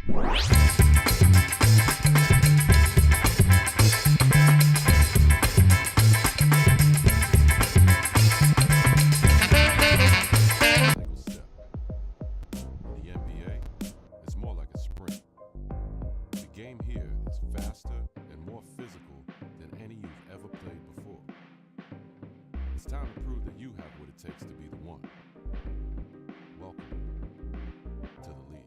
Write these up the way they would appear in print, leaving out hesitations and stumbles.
In the NBA, it's more like a sprint. The game here is faster and more physical than any you've ever played before. It's time to prove that you have what it takes to be the one. Welcome to the league.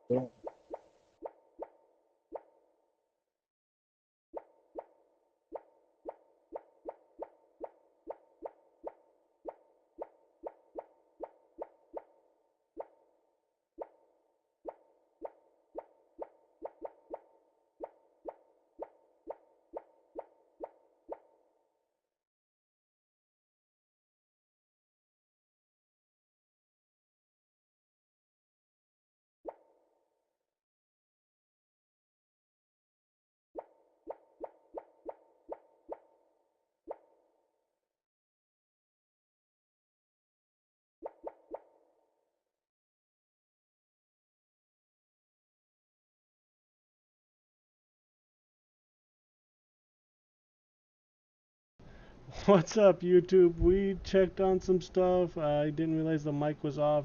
Yeah. What's up, YouTube? We checked on some stuff. I didn't realize the mic was off.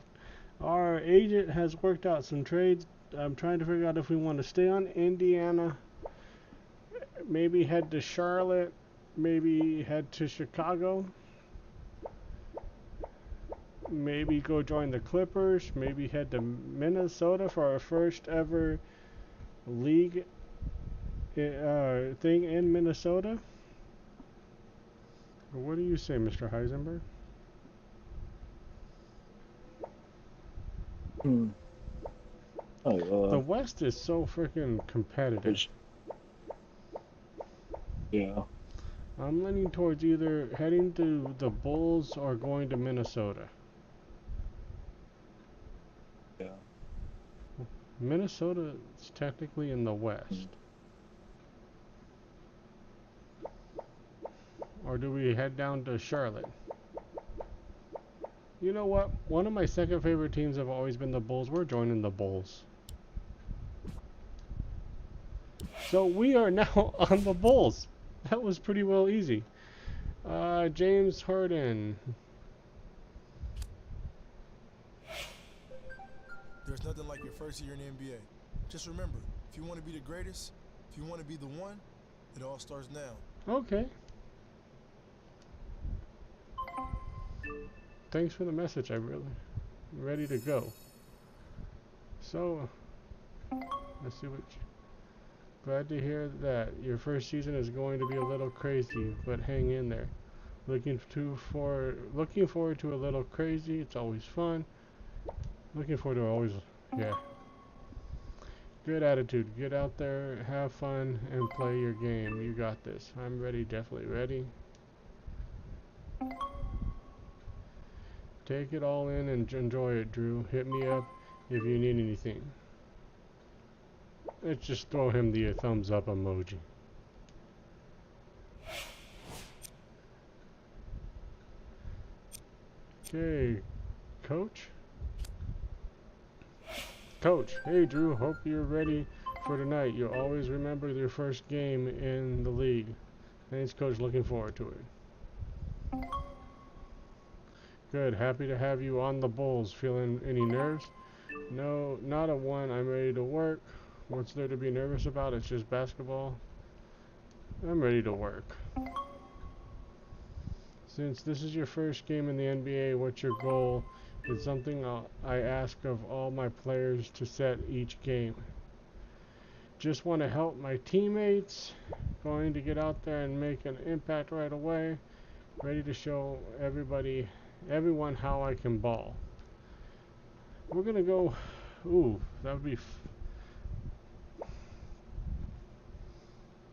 Our agent has worked out some trades. I'm trying to figure out if we want to stay on Indiana, maybe head to Charlotte, maybe head to Chicago, maybe go join the Clippers, maybe head to Minnesota for our first ever league thing in Minnesota. What do you say, Mr. Heisenberg? Hmm. The Oh, West is so freaking competitive. yeah. I'm leaning towards either heading to the Bulls or going to Minnesota. Yeah. Minnesota is technically in the West. Or do we head down to Charlotte? You know what? One of my second favorite teams have always been the Bulls. We're joining the Bulls. So we are now on the Bulls. That was pretty well easy. James Harden. There's nothing like your first year in the NBA. Just remember, if you want to be the greatest, if you want to be the one, it all starts now. Okay. Thanks for the message. I'm ready to go. So, let's see what. Glad to hear that your first season is going to be a little crazy, but hang in there. Looking forward to a little crazy. It's always fun. Looking forward to always, yeah. Good attitude. Get out there, have fun, and play your game. You got this. I'm ready. Definitely ready. Take it all in and enjoy it, Drew. Hit me up if you need anything. Let's just throw him the thumbs up emoji. Okay, Coach? Coach, hey Drew, hope you're ready for tonight. You'll always remember your first game in the league. Thanks, Coach. Looking forward to it. Good. Happy to have you on the Bulls. Feeling any nerves? No, not a one. I'm ready to work. What's there to be nervous about? It's just basketball. I'm ready to work. Since this is your first game in the NBA, what's your goal? It's something I ask of all my players to set each game. Just want to help my teammates. Going to get out there and make an impact right away. Ready to show everyone how I can ball. We're gonna go. Ooh, that would be.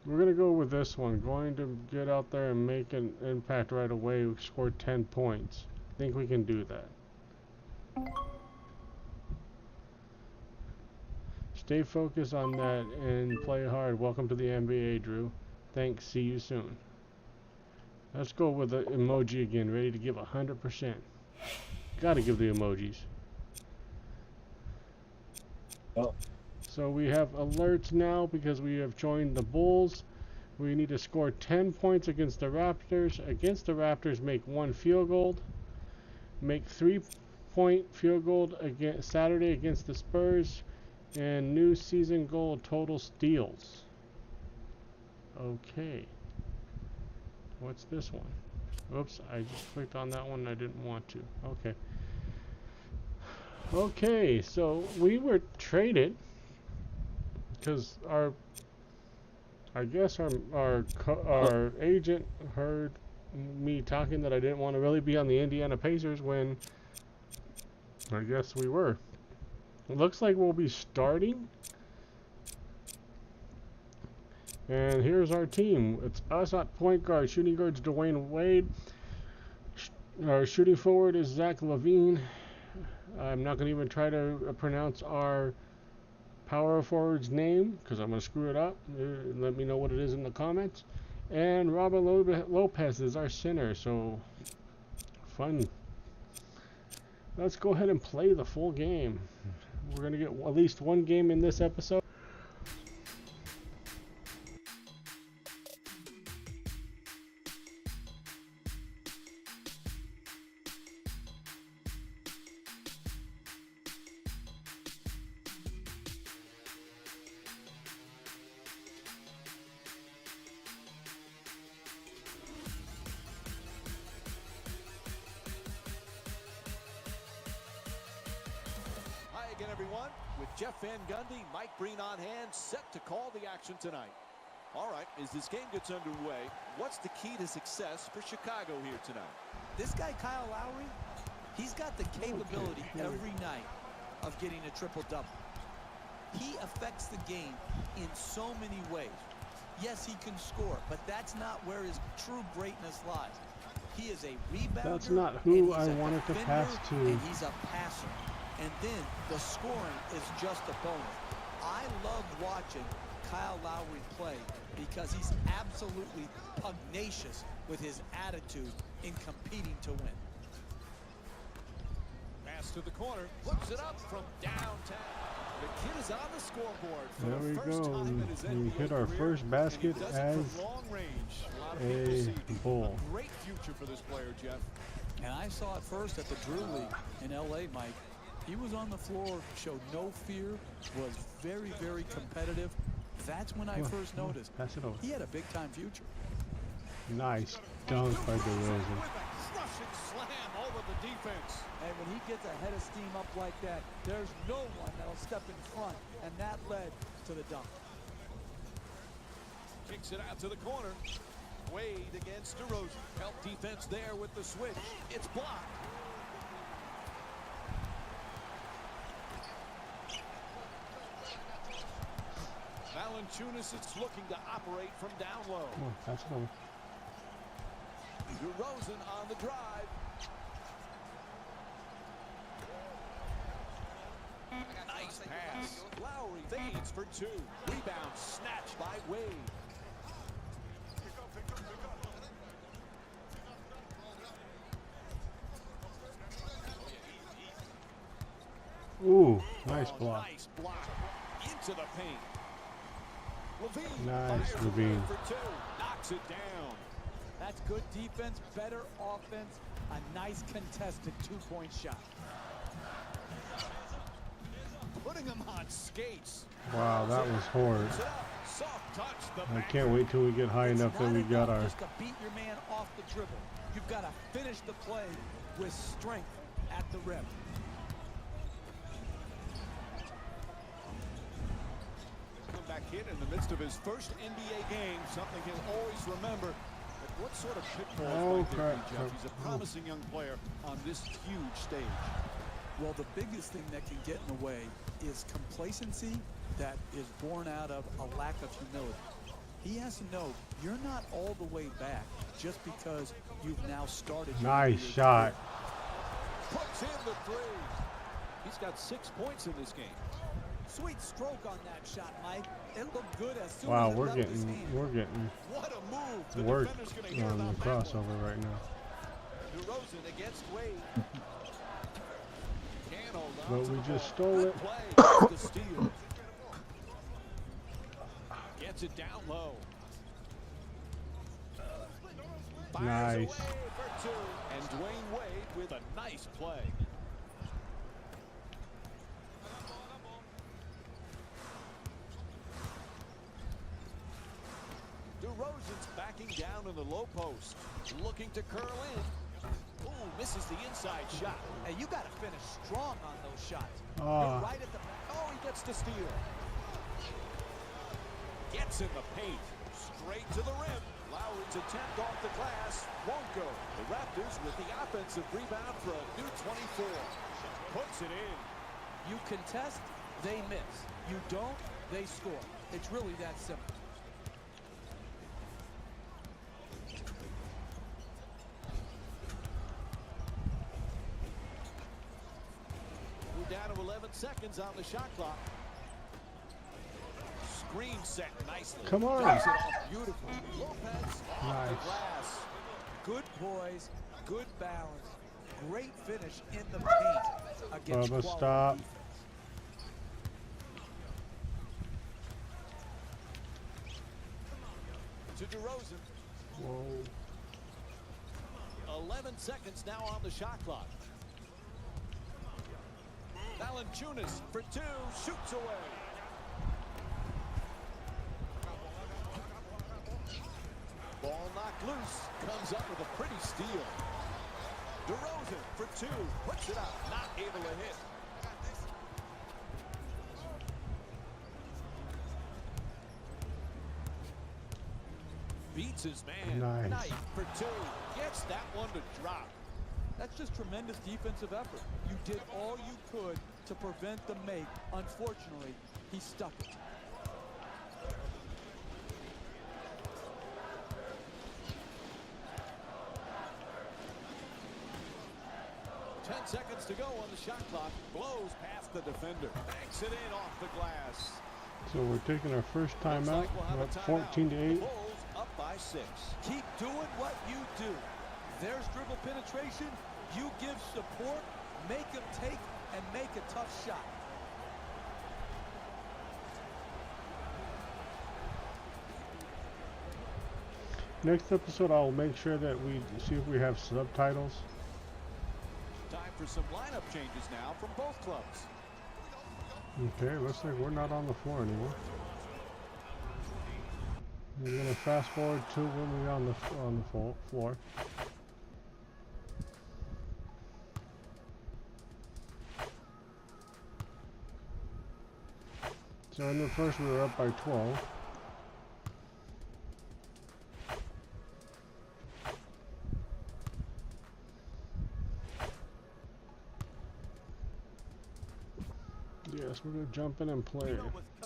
We're gonna go with this one. Going to get out there and make an impact right away. We scored 10 points. I think we can do that. Stay focused on that and play hard. Welcome to the NBA, Drew. Thanks. See you soon. Let's go with the emoji again. Ready to give 100%. Gotta give the emojis. Oh. So we have alerts now because we have joined the Bulls. We need to score 10 points against the Raptors. Against the Raptors, make 1 field goal. Make 3-point field goal Saturday against the Spurs. And new season goal, total steals. Okay. What's this one? Oops, I just clicked on that one and I didn't want to. Okay. Okay, so we were traded because I guess our agent heard me talking that I didn't want to really be on the Indiana Pacers when I guess we were. It looks like we'll be starting. And here's our team. It's us at point guard. Shooting guard's Dwayne Wade. Our shooting forward is Zach LaVine. I'm not going to even try to pronounce our power forward's name because I'm going to screw it up. Let me know what it is in the comments. And Robert Lopez is our center. So, fun. Let's go ahead and play the full game. We're going to get at least one game in this episode. Again, everyone, with Jeff Van Gundy, Mike Breen on hand, set to call the action tonight. All right, as this game gets underway, what's the key to success for Chicago here tonight? This guy, Kyle Lowry, he's got the capability every night of getting a triple-double. He affects the game in so many ways. Yes, he can score, but that's not where his true greatness lies. He is a rebounder. That's not who I wanted to pass to. And he's a passer. And then the scoring is just a bonus. I love watching Kyle Lowry play because he's absolutely pugnacious with his attitude in competing to win. Pass to the corner, puts it up from downtown. The kid is on the scoreboard for there we the first go. time in his We NBA hit our career, first basket and he does as it from long range. A lot of people see Bull. a great future for this player, Jeff. And I saw it first at the Drew League in LA, Mike. He was on the floor, showed no fear, was very, very competitive. That's when I first noticed Pass it over. he had a big-time future. Nice dunk by DeRozan. With a crushing slam over defense. And when he gets a head of steam up like that, there's no one that'll step in front, and that led to the dunk. Kicks it out to the corner. Wade against DeRozan. Help defense there with the switch. It's blocked. Valanciunas is looking to operate from down low. Oh, that's cool. DeRozan on the drive. Nice pass. Lowry fades for two. Rebound snatched by Wade. Ooh, nice block. Nice block. Into the paint. Levine Nice, fires Levine. away for two. Knocks it down. That's good defense, better offense, a nice contested two-point shot. Putting him on skates. Wow, that was horrid. Puts it up. Soft touch. The I back. can't wait till we get high enough that we got our. Just to beat your man off the dribble. You've got to finish the play with strength at the rim. Back in the midst of his first NBA game, something he'll always remember. But what sort of pitfalls Oh, might there be, crap. Jeff? He's a promising young player on this huge stage. Well, the biggest thing that can get in the way is complacency that is born out of a lack of humility. He has to know you're not all the way back just because you've now started. your Nice NBA shot. Puts in the three. He's got 6 points in this game. Sweet stroke on that shot, Mike. It looked good as soon Wow, as it we're left his getting hand. What a move. The work defender's gonna hear on the about that one. crossover right now. DeRozan against Wade. Can't hold on But to we the just ball. stole Good it. play. Gets the steal. Gets it down low. Fires Nice. away for two. And Dwayne Wade with a nice play. DeRozan's backing down in the low post. Looking to curl in. Ooh, misses the inside shot. Hey, you got to finish strong on those shots. Ah. You're right at the. Oh, he gets to steal. Gets in the paint. Straight to the rim. Lowry's attempt off the glass won't go. The Raptors with the offensive rebound for a new 24. Puts it in. You contest, they miss. You don't, they score. It's really that simple. We're down to 11 seconds on the shot clock. Screen set nicely. Come on. Drops it off beautifully. Lopez off the Nice. glass. Good poise, good balance, great finish in the paint against Bubba, quality stop. defense. To DeRozan. Whoa. 11 seconds now on the shot clock. Valanciunas for two, shoots away. Ball knocked loose, comes up with a pretty steal. DeRozan for two, puts it up, not able to hit. Beats his man. Nice. Knight for two, gets that one to drop. That's just tremendous defensive effort. You did all you could to prevent the make. Unfortunately, he stuck it. Seconds to go on the shot clock. Blows past the defender. Banks it in off the glass. So we're taking our first time Looks out. like we'll have We're a up timeout. 14 to The 8. Bulls up by 6. Keep doing what you do. There's dribble penetration. You give support, make him take, and make a tough shot. Next episode, I'll make sure that we see if we have subtitles. Time for some lineup changes now from both clubs. Okay, looks like we're not on the floor anymore. We're gonna fast forward to when we're on the floor. So in the first we were up by 12. Yes, we're gonna jump in and play.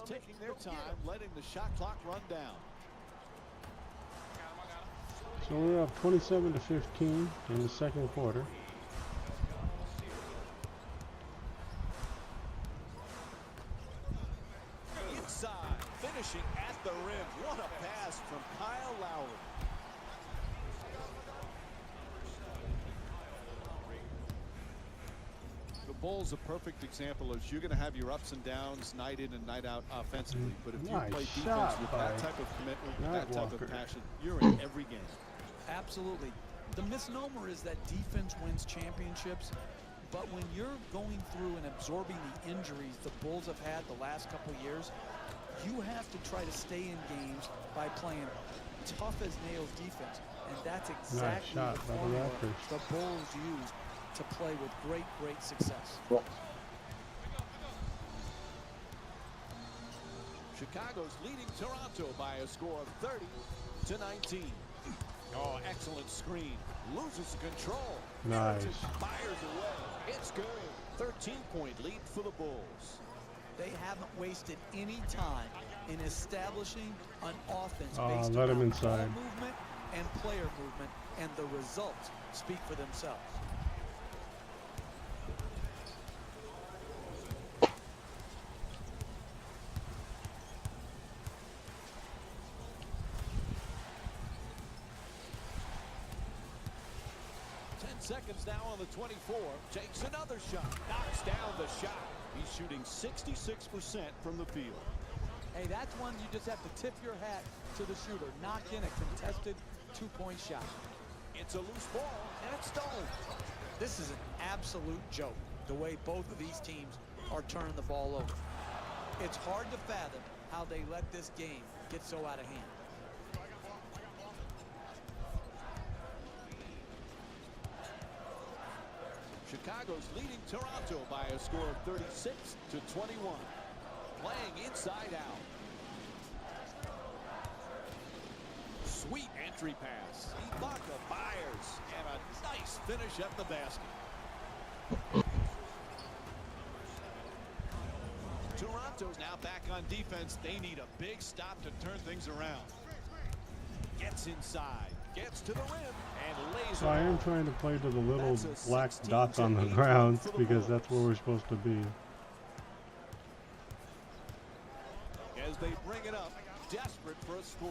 Taking their time, letting the shot clock run down. So we're up 27-15 in the second quarter. Inside, finishing at the rim. What a pass from Kyle Lowry. The Bulls a perfect example of you're going to have your ups and downs night in and night out offensively, but if you Nice play defense shot with by that type of commitment, with that type of Nitewalker. passion, you're in every game. Absolutely. The misnomer is that defense wins championships, but when you're going through and absorbing the injuries the Bulls have had the last couple years, you have to try to stay in games by playing tough as nails defense, and that's exactly shot the by the formula Raptors. the Bulls use to play with great success. Chicago's leading Toronto by a score of 30-19. Oh, excellent screen. Loses control. Nice. Fires away. It's good. 13-point lead for the Bulls. They haven't wasted any time in establishing an offense Oh, based let him around inside. ball movement and player movement, and the results speak for themselves. Seconds now on the 24. Takes another shot. Knocks down the shot. He's shooting 66% from the field. Hey, that's one you just have to tip your hat to the shooter. Knock in a contested two-point shot. It's a loose ball, and it's stolen. This is an absolute joke, the way both of these teams are turning the ball over. It's hard to fathom how they let this game get so out of hand. Chicago's leading Toronto by a score of 36-21. Playing inside out. Sweet entry pass. Ibaka fires. And a nice finish at the basket. Toronto's now back on defense. They need a big stop to turn things around. Gets inside. Gets to the rim and lays So I am trying to play to the little black dots on the ground because that's where we're supposed to be. As they bring it up, desperate for a score.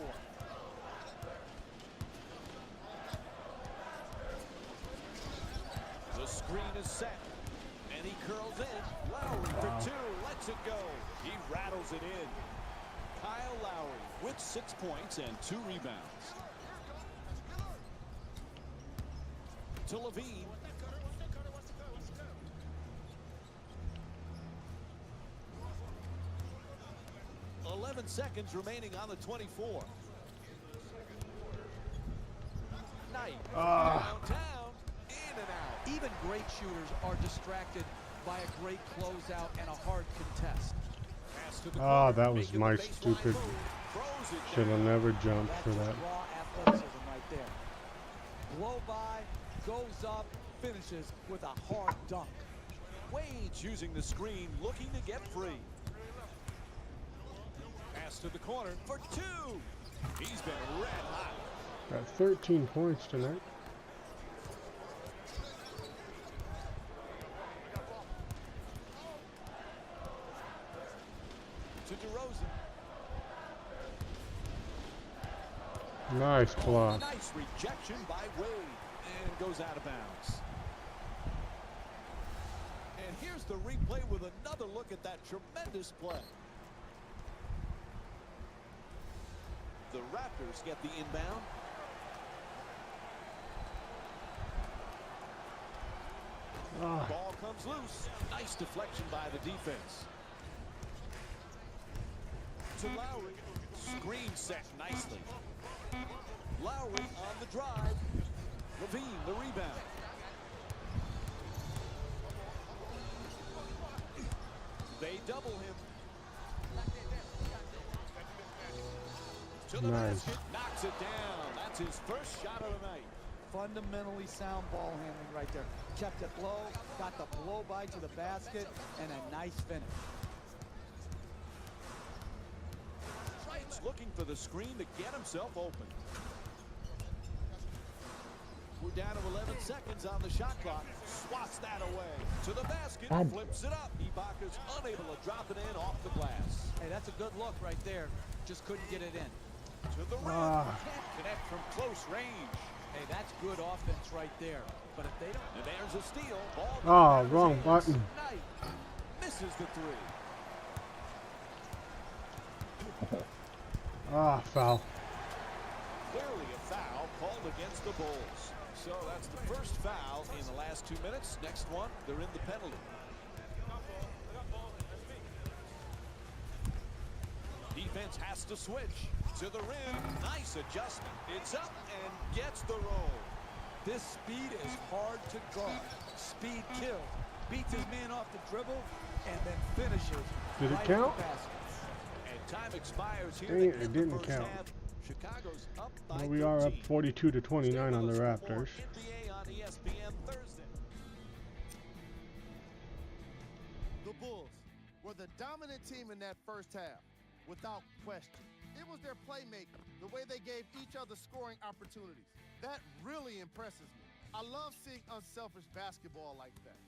The screen is set, and he curls in. Lowry for two, lets it go. He rattles it in. Kyle Lowry with 6 points and 2 rebounds. To Levine. .11 seconds remaining on the 24. Knight downtown, in and out. Even great shooters are distracted by a great closeout and a hard contest. Ah, that was my stupid. Should have never jumped for That's that. raw athleticism right there. Blow by, goes up, finishes with a hard dunk. Wade's using the screen, looking to get free. Pass to the corner for two. He's been red hot. Got 13 points tonight. To DeRozan. Nice block. Nice rejection by Wade and goes out of bounds. And here's the replay with another look at that tremendous play. The Raptors get the inbound. Ball comes loose. Nice deflection by the defense. To Lowry. Screen set nicely. Lowry on the drive. Levine the rebound. They double him. To the Nice. basket, knocks it down. That's his first shot of the night. Fundamentally sound ball handling right there. Kept it low, got the blow by to the basket, and a nice finish. Wright's looking for the screen to get himself open. We're down to 11 seconds on the shot clock. Swats that away. To the basket, flips it up. Ibaka's unable to drop it in off the glass. Hey, that's a good look right there. Just couldn't get it in. To the rim. Can't connect from close range. Hey, that's good offense right there. But if they don't... And there's a steal. Ball Oh, wrong button. Knight misses the three. Ah, foul. Clearly a foul called against the Bulls. So that's the first foul in the last 2 minutes. Next one, they're in the penalty. Defense has to switch to the rim. Nice adjustment. It's up and gets the roll. This speed is hard to guard. Speed kills. Beats his man off the dribble and then finishes. Did it right count? at the basket. And time expires here. Dang to it, end it the didn't first count. half. Chicago's up by Well, we are up 13. 42 to 29 on the Stay with us for more Raptors. NBA on ESPN Thursday. The Bulls were the dominant team in that first half, without question. It was their playmaking, the way they gave each other scoring opportunities. That really impresses me. I love seeing unselfish basketball like that.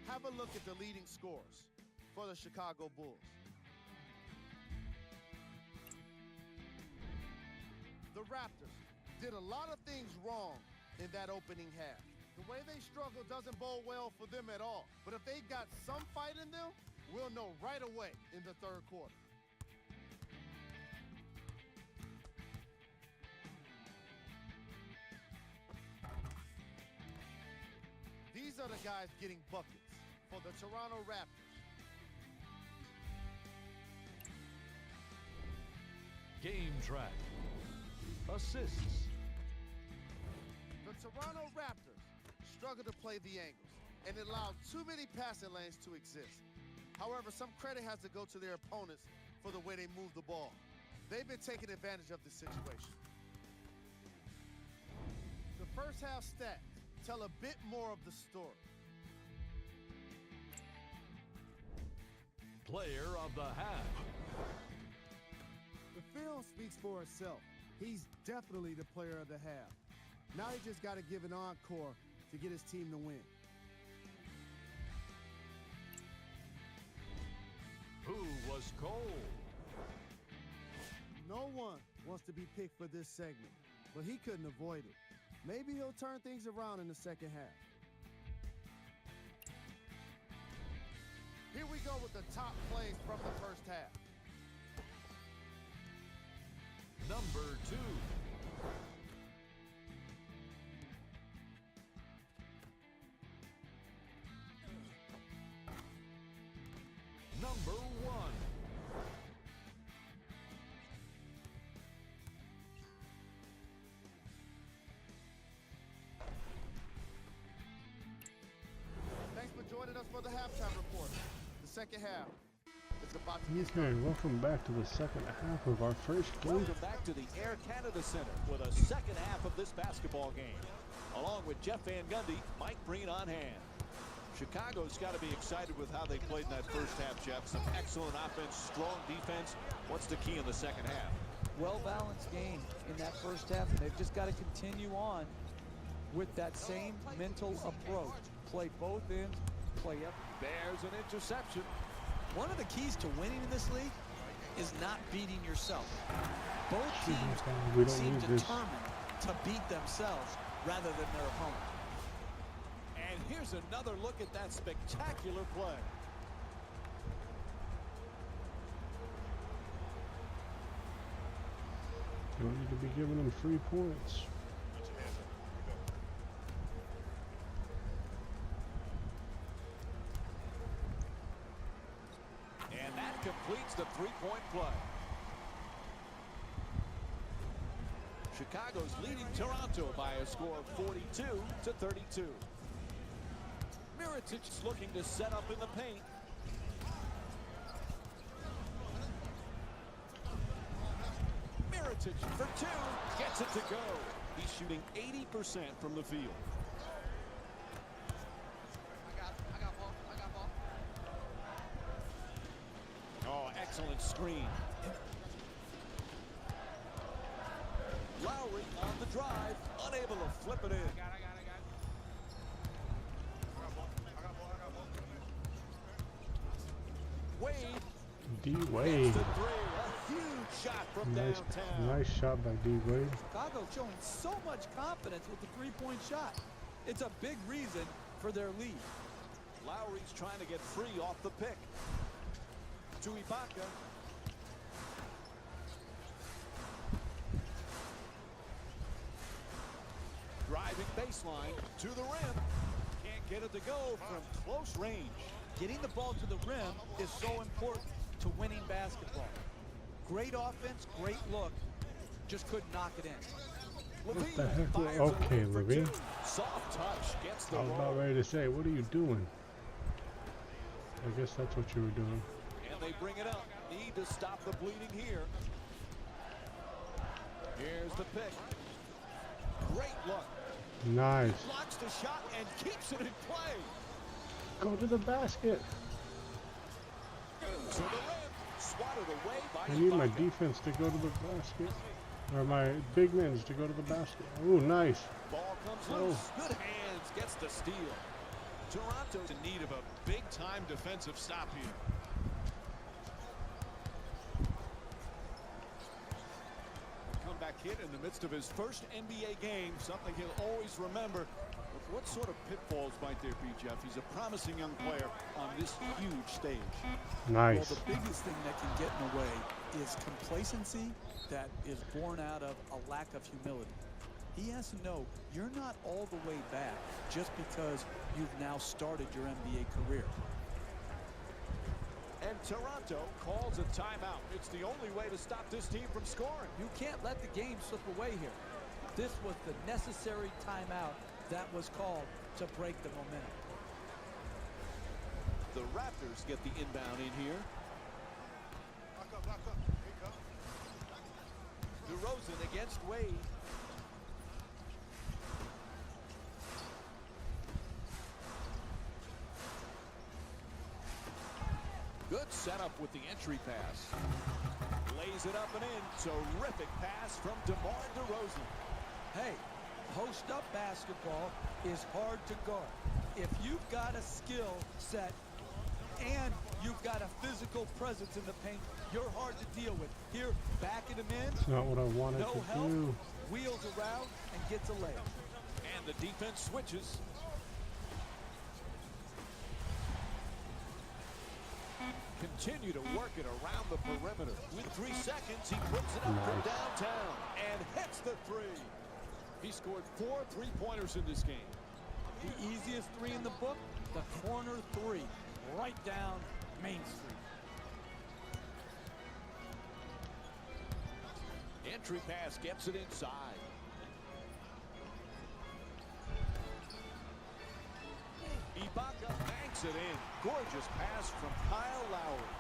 Have a look at the leading scorers for the Chicago Bulls. The Raptors did a lot of things wrong in that opening half. The way they struggle doesn't bode well for them at all. But if they got some fight in them, we'll know right away in the third quarter. These are the guys getting buckets for the Toronto Raptors. Game track. Assists. The Toronto Raptors struggle to play the angles, and it allowed too many passing lanes to exist. However, some credit has to go to their opponents for the way they move the ball. They've been taking advantage of the situation. The first half stats tell a bit more of the story. Player of the half. The film speaks for itself. He's definitely the player of the half. Now he just got to give an encore to get his team to win. Who was cold? No one wants to be picked for this segment, but he couldn't avoid it. Maybe he'll turn things around in the second half. Here we go with the top plays from the first half. Number 2. Number 1. Thanks for joining us for the halftime report. The second half is about to get Okay, welcome back to the second half of our first game. Welcome back to the Air Canada Center with a second half of this basketball game. Along with Jeff Van Gundy, Mike Breen on hand. Chicago's got to be excited with how they played in that first half, Jeff. Some excellent offense, strong defense. What's the key in the second half? Well-balanced game in that first half, and they've just got to continue on with that same mental approach. Play both ends, play up. There's an interception. One of the keys to winning in this league is not beating yourself. Both teams We don't seem need this. determined to beat themselves rather than their opponent. And here's another look at that spectacular play. Don't need to be giving them 3 points. And that completes the three-point play. Chicago's leading Toronto by a score of 42-32. Mirotić looking to set up in the paint. Miritich for two. Gets it to go. He's shooting 80% from the field. I got ball. Oh, excellent screen. Lowry on the drive, unable to flip it in. I got it. Wade. D Wade. Gets the three. A huge shot from downtown. Nice shot by D Wade. Chicago showing so much confidence with the three-point shot. It's a big reason for their lead. Lowry's trying to get free off the pick. To Ibaka. Driving baseline to the rim. Can't get it to go from close range. Getting the ball to the rim is so important to winning basketball. Great offense, great look. Just couldn't knock it in. What the heck? Okay, Levine. Soft touch gets the I was ball. about ready to say, what are you doing? I guess that's what you were doing. And they bring it up. Need to stop the bleeding here. Here's the pick. Great look. Nice. Blocks the shot and keeps it in play. Go to the basket. To the rim. Swatted away by I need my Ibaka. defense to go to the basket. Or my big men to go to the basket. Ooh, nice. Ball comes Oh. loose. Good hands. Gets the steal. Toronto's in need of a big-time defensive stop here. Comeback hit in the midst of his first NBA game. Something he'll always remember. But what sort of pitfalls might there be, Jeff? He's a promising young player on this huge stage. Nice. Well, the biggest thing that can get in the way is complacency that is born out of a lack of humility. He has to know you're not all the way back just because you've now started your NBA career. And Toronto calls a timeout. It's the only way to stop this team from scoring. You can't let the game slip away here. This was the necessary timeout that was called to break the momentum. The Raptors get the inbound in here. Back up. DeRozan against Wade. Good setup with the entry pass. Lays it up and in. Terrific pass from DeMar DeRozan. Hey, post-up basketball is hard to guard. If you've got a skill set and you've got a physical presence in the paint, you're hard to deal with. Here, backing him in, It's not what I wanted no to help, do. wheels around, and gets a layup. And the defense switches. Continue to work it around the perimeter. With 3 seconds, he puts it up from Nice. downtown and hits the three. He scored 4 3-pointers in this game. The easiest three in the book, the corner three, right down Main Street. Entry pass gets it inside. Ibaka banks it in. Gorgeous pass from Kyle Lowry.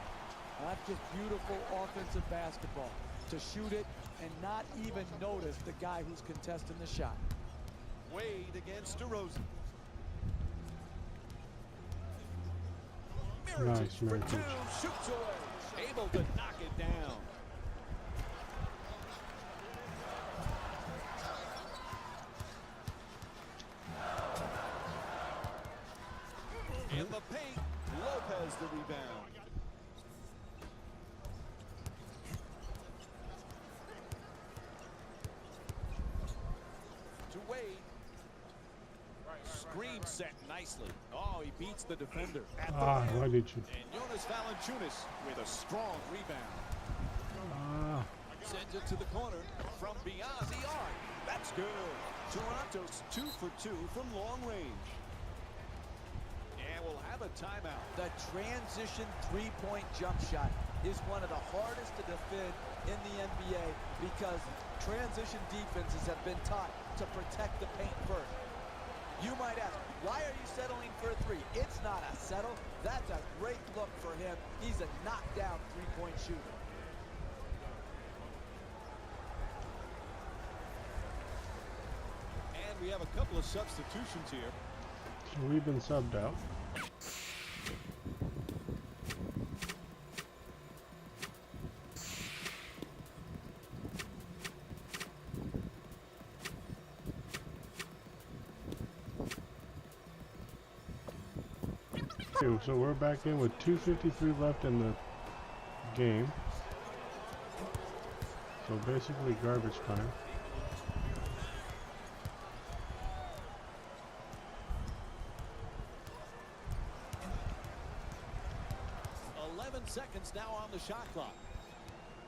That's just beautiful offensive basketball. To shoot it and not even notice the guy who's contesting the shot. Wade against DeRozan. Miritich Nice, for Miritich. 2, shoots away. Able to knock it down. In the paint, Lopez the rebound. To Wade. Screen set nicely. Oh, he beats the defender at the Ah, rim. why did you? And Jonas Valanciunas with a strong rebound. Ah, Sends it to the corner from beyond the arc. That's good. Toronto's 2 for 2 from long range. And we'll have a timeout. The transition three-point jump shot is one of the hardest to defend in the NBA because transition defenses have been taught to protect the paint first. You might ask, why are you settling for a three? It's not a settle. That's a great look for him. He's a knockdown three-point shooter. And we have a couple of substitutions here. So we've been subbed out. Okay, so we're back in with 2:53 left in the game. So basically garbage time. 11 seconds now on the shot clock.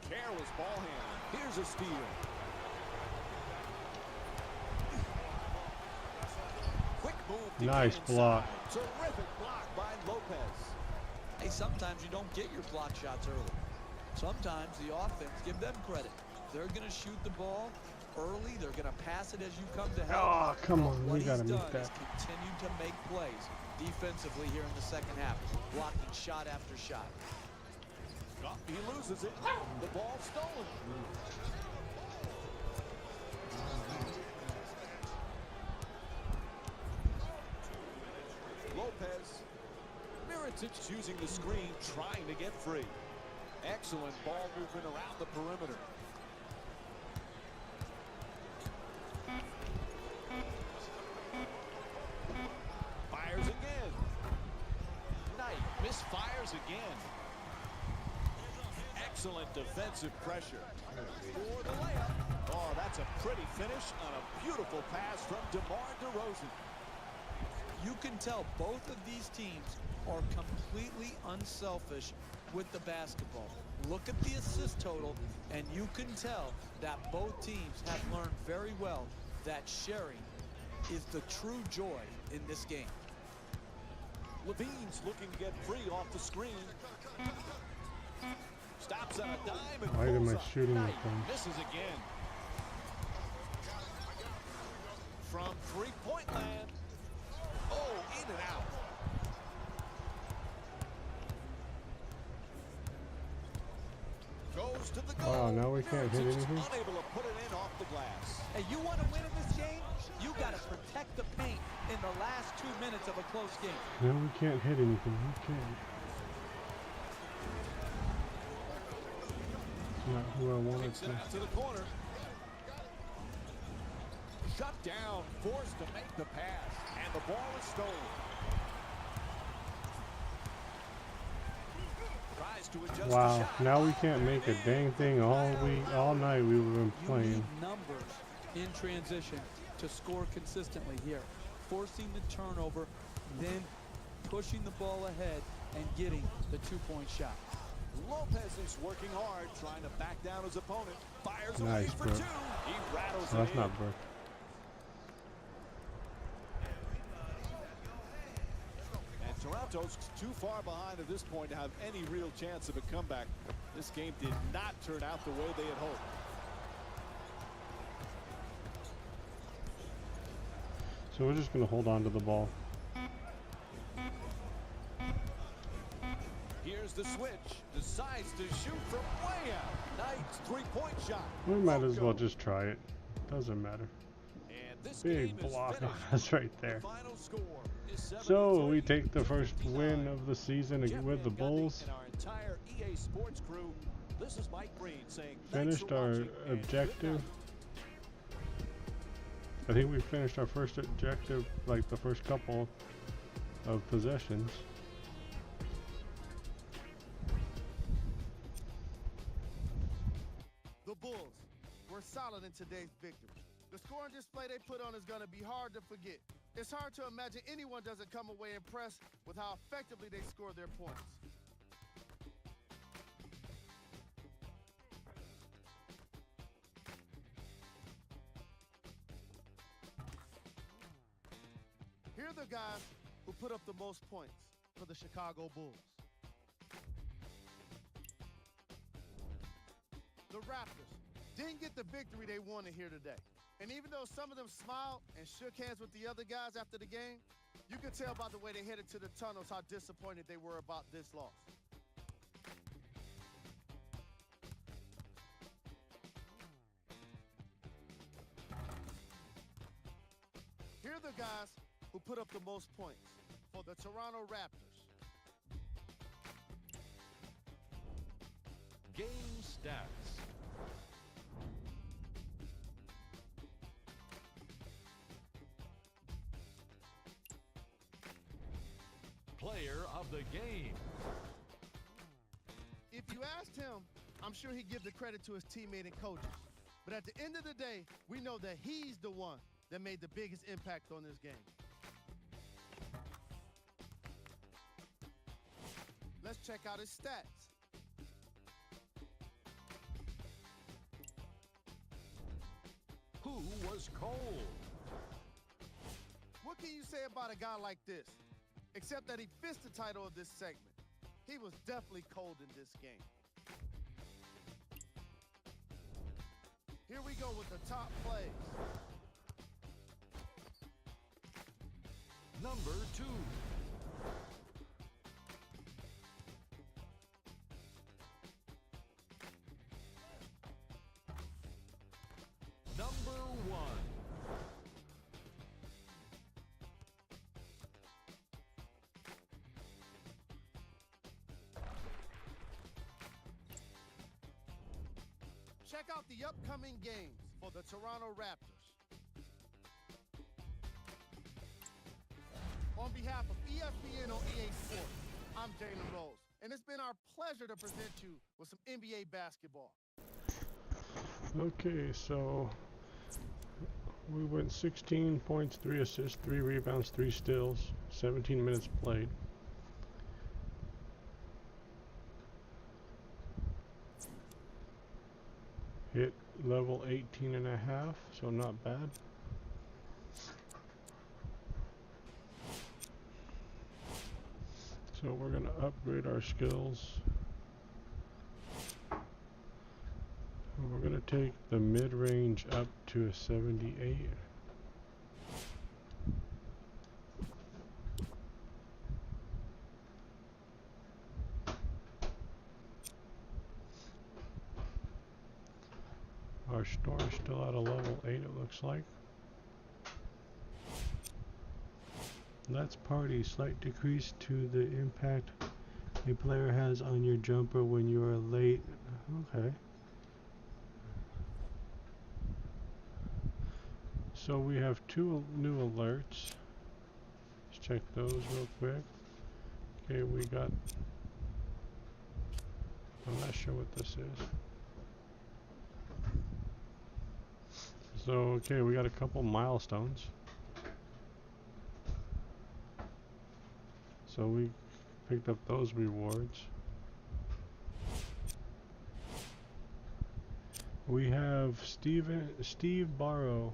Careless ball handling. Here's a steal. Quick move. Nice block. Terrific block by Lopez. Hey, sometimes you don't get your block shots early. Sometimes the offense, give them credit. They're going to shoot the ball early. They're going to pass it as you come to help. Oh, come on. What We got to he's make done that. is continue to make plays defensively here in the second half, blocking shot after shot. Oh, he loses it. The ball stolen. Lopez. Miritich using the screen, trying to get free. Excellent ball movement around the perimeter. Fires again. Knight misfires again. Excellent defensive pressure. For the layup. Oh, that's a pretty finish on a beautiful pass from DeMar DeRozan. You can tell both of these teams are completely unselfish with the basketball. Look at the assist total, and you can tell that both teams have learned very well that sharing is the true joy in this game. Levine's looking to get free off the screen. Stops on a dime and Why am pulls I up. shooting Knight the thing? misses again. From three-point land. Oh, in and out. Goes to the goal. Wow, now we can't hit Miritich anything? unable to put it in off the glass. Hey, you want to win in this game? You got to protect the paint in the last 2 minutes of a close game. No, we can't hit anything. Okay. Not who I wanted Kicks it to. out to the corner. Shut down, forced to make the pass, and the ball is stolen. Tries to adjust the Wow, shot. now we can't make a dang thing all night we were You playing. need numbers in transition to score consistently here. Forcing the turnover, then pushing the ball ahead and getting the two-point shot. Lopez is working hard, trying to back down his opponent. Fires away Nice, for bro. two. He rattles Oh, it that's in. not Burke. And Toronto's too far behind at this point to have any real chance of a comeback. This game did not turn out the way they had hoped. So we're just going to hold on to the ball. Here's the switch. Decides to shoot from way out. Knight's three-point shot. We might as well Won't go. just try it. Doesn't matter. And this Big game is block on finished. us right there. The final score is So we 73-59. take the first win of the season Jeff with the Van Gundy Bulls. and our entire EA Sports crew. This is Mike Breen saying thanks Finished for our watching and objective. good night. I think we finished our first objective, like the first couple of possessions. The Bulls were solid in today's victory. The scoring display they put on is going to be hard to forget. It's hard to imagine anyone doesn't come away impressed with how effectively they score their points. Here are the guys who put up the most points for the Chicago Bulls. The Raptors didn't get the victory they wanted here today. And even though some of them smiled and shook hands with the other guys after the game, you could tell by the way they headed to the tunnels how disappointed they were about this loss. the guys who put up the most points for the Toronto Raptors. Game stats. Player of the game. If you asked him, I'm sure he'd give the credit to his teammate and coaches. But at the end of the day, we know that he's the one that made the biggest impact on this game. Let's check out his stats. Who was cold? What can you say about a guy like this? Except that he fits the title of this segment. He was definitely cold in this game. Here we go with the top plays. Number 2. Number 1. Check out the upcoming games for the Toronto Raptors. On behalf of ESPN on EA Sports, I'm Jalen Rose, and it's been our pleasure to present you with some NBA basketball. Okay, so we went 16 points, 3 assists, 3 rebounds, 3 steals, 17 minutes played. Hit level 18.5, so not bad. So we're going to upgrade our skills. We're going to take the mid-range up to a 78. Our store is still at a level 8, it looks like. Let's party. Slight decrease to the impact a player has on your jumper when you are late. Okay. So we have 2 new alerts. Let's check those real quick. Okay, we got... I'm not sure what this is. So, okay, we got a couple milestones. So we picked up those rewards. We have Steve Barrow.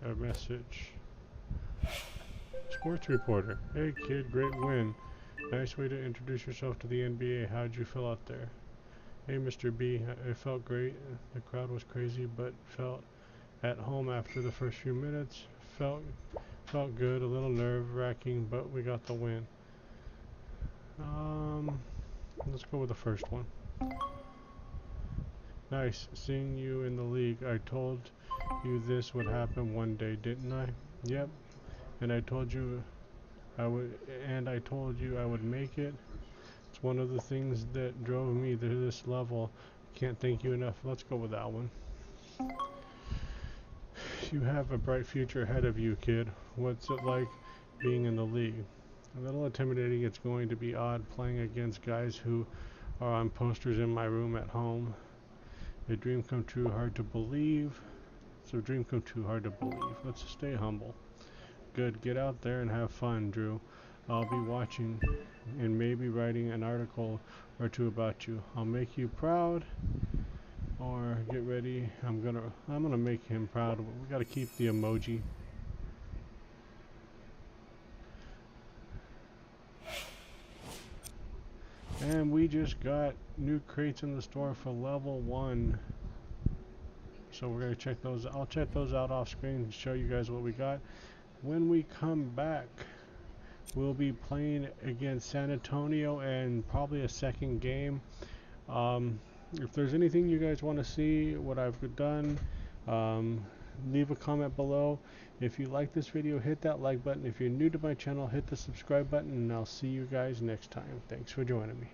A message. Sports reporter. Hey kid, great win. Nice way to introduce yourself to the NBA. How'd you feel out there? Hey Mr. B, it felt great. The crowd was crazy, but felt at home after the first few minutes. Felt good, a little nerve-wracking, but we got the win. Let's go with the first one. Nice seeing you in the league. I told you this would happen one day, didn't I? Yep. And I told you I would make it. It's one of the things that drove me to this level. Can't thank you enough. Let's go with that one. You have a bright future ahead of you, kid. What's it like being in the league? A little intimidating. It's going to be odd playing against guys who are on posters in my room at home. A dream come true, hard to believe. So dream come true, hard to believe. Let's stay humble. Good. Get out there and have fun, Drew. I'll be watching and maybe writing an article or 2 about you. I'll make you proud. Or get ready. I'm gonna make him proud. We gotta keep the emoji. And we just got new crates in the store for level 1. So we're gonna check those. I'll check those out off screen and show you guys what we got. When we come back, we'll be playing against San Antonio and probably a second game. If there's anything you guys want to see, what I've done, leave a comment below. If you like this video, hit that like button. If you're new to my channel, hit the subscribe button, and I'll see you guys next time. Thanks for joining me.